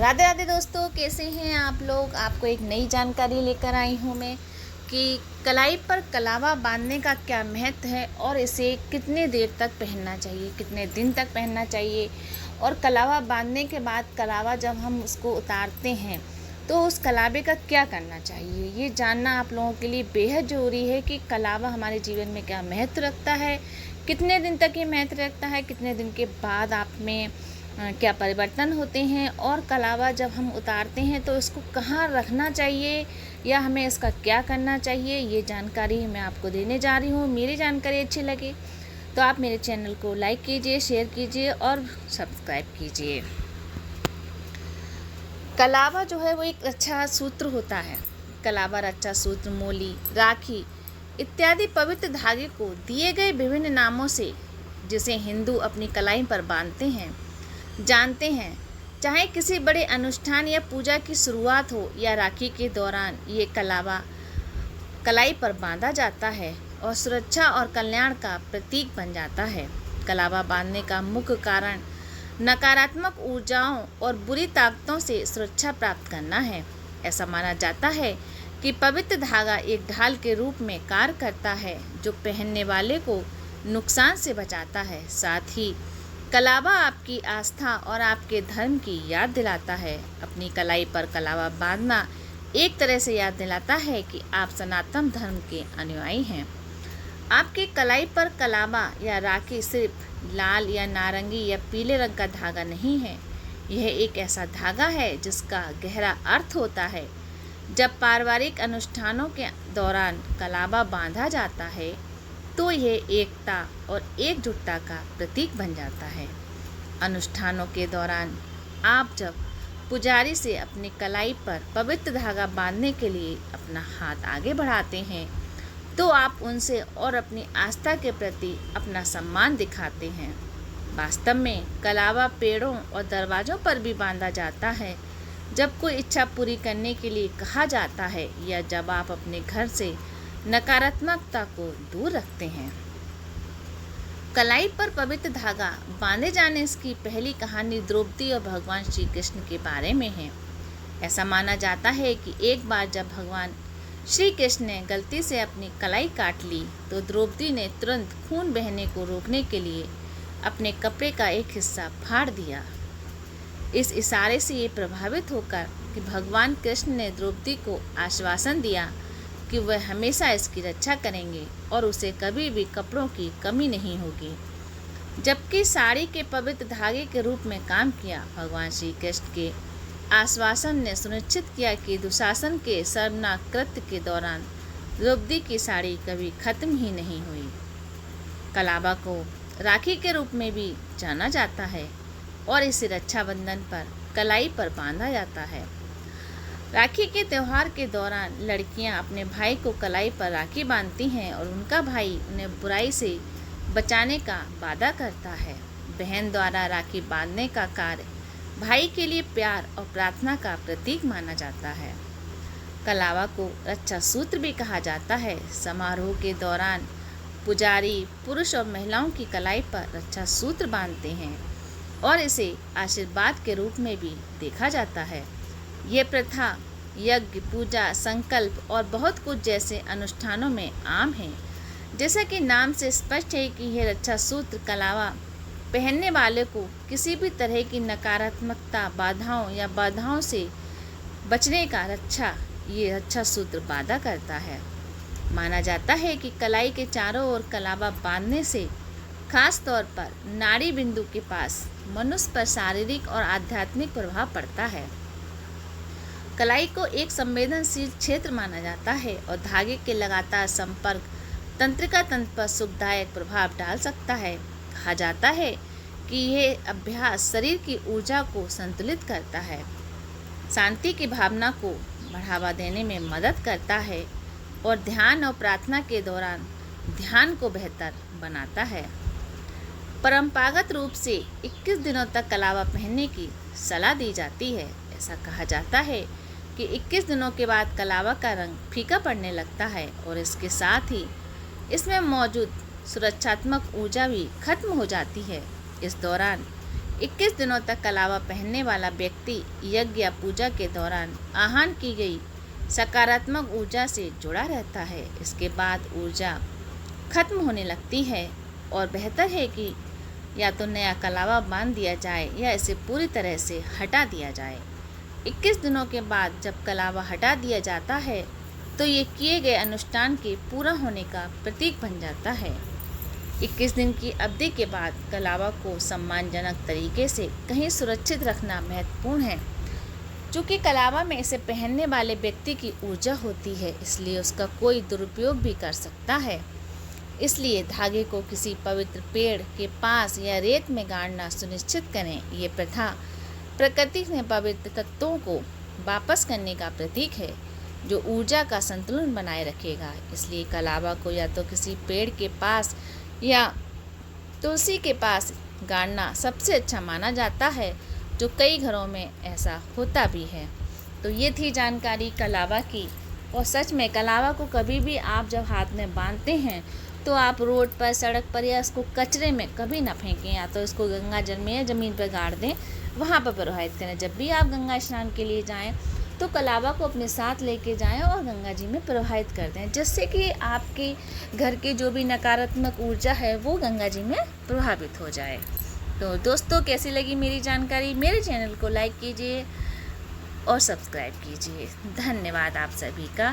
राधे राधे दोस्तों, कैसे हैं आप लोग। आपको एक नई जानकारी लेकर आई हूँ मैं कि कलाई पर कलावा बांधने का क्या महत्व है और इसे कितने देर तक पहनना चाहिए, कितने दिन तक पहनना चाहिए। और कलावा बांधने के बाद कलावा जब हम उसको उतारते हैं तो उस कलावे का क्या करना चाहिए, ये जानना आप लोगों के लिए बेहद ज़रूरी है कि कलावा हमारे जीवन में क्या महत्व रखता है, कितने दिन तक ये महत्व रखता है, कितने दिन के बाद आप में क्या परिवर्तन होते हैं। और कलावा जब हम उतारते हैं तो इसको कहाँ रखना चाहिए या हमें इसका क्या करना चाहिए, ये जानकारी मैं आपको देने जा रही हूँ। मेरी जानकारी अच्छी लगे तो आप मेरे चैनल को लाइक कीजिए, शेयर कीजिए और सब्सक्राइब कीजिए। कलावा जो है वो एक रक्षा सूत्र होता है। कलावा रक्षा सूत्र, मोली, राखी इत्यादि पवित्र धागे को दिए गए विभिन्न नामों से जिसे हिंदू अपनी कलाई पर बांधते हैं जानते हैं। चाहे किसी बड़े अनुष्ठान या पूजा की शुरुआत हो या राखी के दौरान ये कलावा कलाई पर बांधा जाता है और सुरक्षा और कल्याण का प्रतीक बन जाता है। कलावा बांधने का मुख्य कारण नकारात्मक ऊर्जाओं और बुरी ताकतों से सुरक्षा प्राप्त करना है। ऐसा माना जाता है कि पवित्र धागा एक ढाल के रूप में कार्य करता है जो पहनने वाले को नुकसान से बचाता है। साथ ही कलावा आपकी आस्था और आपके धर्म की याद दिलाता है। अपनी कलाई पर कलावा बांधना एक तरह से याद दिलाता है कि आप सनातन धर्म के अनुयायी हैं। आपके कलाई पर कलावा या राखी सिर्फ लाल या नारंगी या पीले रंग का धागा नहीं है, यह एक ऐसा धागा है जिसका गहरा अर्थ होता है। जब पारिवारिक अनुष्ठानों के दौरान कलावा बांधा जाता है तो यह एकता और एकजुटता का प्रतीक बन जाता है। अनुष्ठानों के दौरान आप जब पुजारी से अपनी कलाई पर पवित्र धागा बांधने के लिए अपना हाथ आगे बढ़ाते हैं तो आप उनसे और अपनी आस्था के प्रति अपना सम्मान दिखाते हैं। वास्तव में कलावा पेड़ों और दरवाज़ों पर भी बांधा जाता है जब कोई इच्छा पूरी करने के लिए कहा जाता है या जब आप अपने घर से नकारात्मकता को दूर रखते हैं। कलाई पर पवित्र धागा बांधे जाने की पहली कहानी द्रौपदी और भगवान श्री कृष्ण के बारे में है। ऐसा माना जाता है कि एक बार जब भगवान श्री कृष्ण ने गलती से अपनी कलाई काट ली तो द्रौपदी ने तुरंत खून बहने को रोकने के लिए अपने कपड़े का एक हिस्सा फाड़ दिया। इस इशारे से ये प्रभावित होकर कि भगवान कृष्ण ने द्रौपदी को आश्वासन दिया कि वह हमेशा इसकी रक्षा करेंगे और उसे कभी भी कपड़ों की कमी नहीं होगी। जबकि साड़ी के पवित्र धागे के रूप में काम किया, भगवान श्री कृष्ण के आश्वासन ने सुनिश्चित किया कि दुशासन के शर्मनाक कृत्य के दौरान द्रौपदी की साड़ी कभी खत्म ही नहीं हुई। कलावा को राखी के रूप में भी जाना जाता है और इसे रक्षाबंधन पर कलाई पर बांधा जाता है। राखी के त्यौहार के दौरान लड़कियां अपने भाई को कलाई पर राखी बांधती हैं और उनका भाई उन्हें बुराई से बचाने का वादा करता है। बहन द्वारा राखी बांधने का कार्य भाई के लिए प्यार और प्रार्थना का प्रतीक माना जाता है। कलावा को रक्षा सूत्र भी कहा जाता है। समारोह के दौरान पुजारी पुरुष और महिलाओं की कलाई पर रक्षा सूत्र बांधते हैं और इसे आशीर्वाद के रूप में भी देखा जाता है। ये प्रथा यज्ञ, पूजा, संकल्प और बहुत कुछ जैसे अनुष्ठानों में आम है। जैसा कि नाम से स्पष्ट है कि यह रक्षा सूत्र कलावा पहनने वाले को किसी भी तरह की नकारात्मकता, बाधाओं से बचने का ये रक्षा सूत्र वादा करता है। माना जाता है कि कलाई के चारों ओर कलावा बांधने से खास तौर पर नाड़ी बिंदु के पास मनुष्य पर शारीरिक और आध्यात्मिक प्रभाव पड़ता है। कलाई को एक संवेदनशील क्षेत्र माना जाता है और धागे के लगातार संपर्क तंत्रिका तंत्र पर सुखदायक प्रभाव डाल सकता है। कहा जाता है कि यह अभ्यास शरीर की ऊर्जा को संतुलित करता है, शांति की भावना को बढ़ावा देने में मदद करता है और ध्यान और प्रार्थना के दौरान ध्यान को बेहतर बनाता है। परंपरागत रूप से 21 दिनों तक कलावा पहनने की सलाह दी जाती है। ऐसा कहा जाता है कि 21 दिनों के बाद कलावा का रंग फीका पड़ने लगता है और इसके साथ ही इसमें मौजूद सुरक्षात्मक ऊर्जा भी खत्म हो जाती है। इस दौरान 21 दिनों तक कलावा पहनने वाला व्यक्ति यज्ञ या पूजा के दौरान आह्वान की गई सकारात्मक ऊर्जा से जुड़ा रहता है। इसके बाद ऊर्जा खत्म होने लगती है और बेहतर है कि या तो नया कलावा बांध दिया जाए या इसे पूरी तरह से हटा दिया जाए। 21 दिनों के बाद जब कलावा हटा दिया जाता है तो ये किए गए अनुष्ठान के पूरा होने का प्रतीक बन जाता है। 21 दिन की अवधि के बाद कलावा को सम्मानजनक तरीके से कहीं सुरक्षित रखना महत्वपूर्ण है। चूँकि कलावा में इसे पहनने वाले व्यक्ति की ऊर्जा होती है, इसलिए उसका कोई दुरुपयोग भी कर सकता है। इसलिए धागे को किसी पवित्र पेड़ के पास या रेत में गाड़ना सुनिश्चित करें। ये प्रथा प्रकृति में पवित्र तत्वों को वापस करने का प्रतीक है जो ऊर्जा का संतुलन बनाए रखेगा। इसलिए कलावा को या तो किसी पेड़ के पास या तुलसी के पास गाड़ना सबसे अच्छा माना जाता है, जो कई घरों में ऐसा होता भी है। तो ये थी जानकारी कलावा की। और सच में कलावा को कभी भी आप जब हाथ में बांधते हैं तो आप रोड पर, सड़क पर या इसको कचरे में कभी ना फेंकें, या तो इसको गंगा जल में या ज़मीन पर गाड़ दें, वहाँ पर प्रवाहित करें। जब भी आप गंगा स्नान के लिए जाएं तो कलावा को अपने साथ लेके जाएं और गंगा जी में प्रवाहित कर दें, जिससे कि आपके घर की जो भी नकारात्मक ऊर्जा है वो गंगा जी में प्रभावित हो जाए। तो दोस्तों, कैसी लगी मेरी जानकारी? मेरे चैनल को लाइक कीजिए और सब्सक्राइब कीजिए। धन्यवाद आप सभी का।